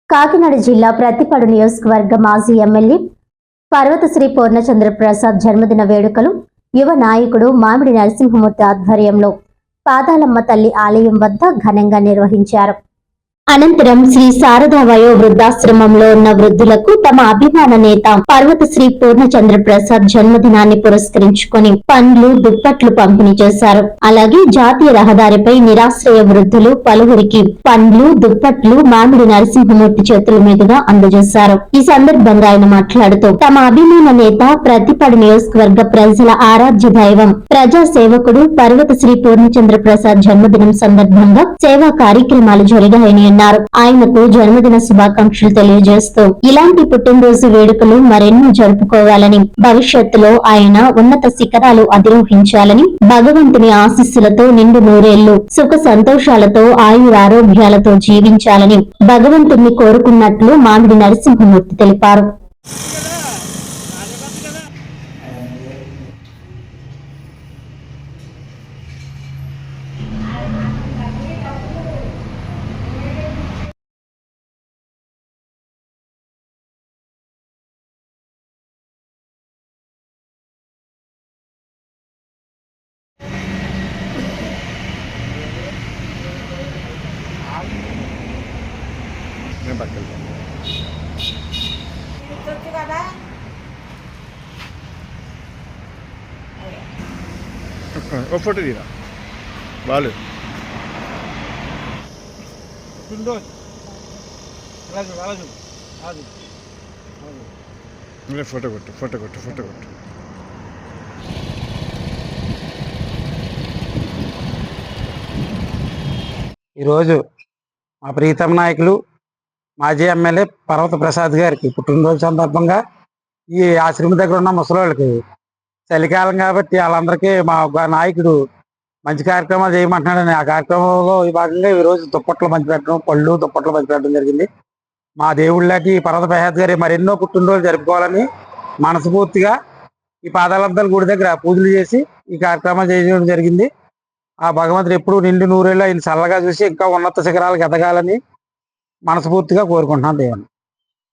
కాకినాడ జిల్లా ప్రతిపాడు నియోజకవర్గ మాజీ ఎమ్మెల్యే పర్వతశ్రీ పూర్ణచంద్ర ప్రసాద్ జన్మదిన వేడుకలు యువ నాయకుడు మామిడి నరసింహమూర్తి ఆధ్వర్యంలో పాతాళమ్మ తల్లి ఆలయం వద్ద ఘనంగా నిర్వహించారు. అనంతరం శ్రీ శారదా వయో వృద్ధాశ్రమంలో ఉన్న వృద్ధులకు తమ అభిమాన నేత పర్వతశ్రీ పూర్ణచంద్ర ప్రసాద్ జన్మదినాన్ని పురస్కరించుకొని పండ్లు, దుప్పట్లు పంపిణీ చేశారు. అలాగే జాతీయ రహదారిపై నిరాశ్రయ వృద్ధులు పలువురికి పండ్లు, దుప్పట్లు మామిడి నరసింహమూర్తి చేతుల మీదుగా అందజేశారు. ఈ సందర్భంగా ఆయన మాట్లాడుతూ తమ అభిమాన నేత ప్రతిపాడు నియోజకవర్గ ప్రజల ఆరాధ్య దైవం ప్రజా సేవకుడు పర్వతశ్రీ పూర్ణచంద్ర ప్రసాద్ జన్మదినం సందర్భంగా సేవా కార్యక్రమాలు జరిగాయని ఆయనకు జన్మదిన శుభాకాంక్షలు తెలియజేస్తూ ఇలాంటి పుట్టినరోజు వేడుకలు మరెన్నో జరుపుకోవాలని, భవిష్యత్తులో ఆయన ఉన్నత శిఖరాలు అధిరోహించాలని, భగవంతుని ఆశీస్సులతో నిండు నూరేళ్లు సుఖ సంతోషాలతో ఆయురారోగ్యాలతో జీవించాలని భగవంతుణ్ణి కోరుకున్నట్లు మామిడి నరసింహమూర్తి తెలిపారు. ఓ ఫోటో తీరా వాళ్ళు ఫోటో కొట్టు. ఈరోజు మా ప్రీతమ నాయకులు మాజీ ఎమ్మెల్యే పర్వత ప్రసాద్ గారికి పుట్టినరోజు సందర్భంగా ఈ ఆశ్రమం దగ్గర ఉన్న ముసలోళ్ళకి చలికాలం కాబట్టి వాళ్ళందరికీ మా నాయకుడు మంచి కార్యక్రమాలు చేయమంటున్నాడని ఆ కార్యక్రమంలో ఈ భాగంగా ఈరోజు దుప్పట్లు పంచిపెట్టడం, పళ్ళు దుప్పట్లు పంచిపెట్టడం జరిగింది. మా దేవుళ్ళకి పర్వత ప్రసాద్ గారి మరెన్నో పుట్టినరోజు జరుపుకోవాలని మనస్ఫూర్తిగా ఈ పాదాలంతల గుడి దగ్గర పూజలు చేసి ఈ కార్యక్రమాలు చేయడం జరిగింది. ఆ భగవంతుడు ఎప్పుడు నిండు నూరేళ్ళు ఆయన చల్లగా చూసి ఇంకా ఉన్నత శిఖరాలకు ఎదగాలని మనస్ఫూర్తిగా కోరుకుంటున్నాను దేవుని.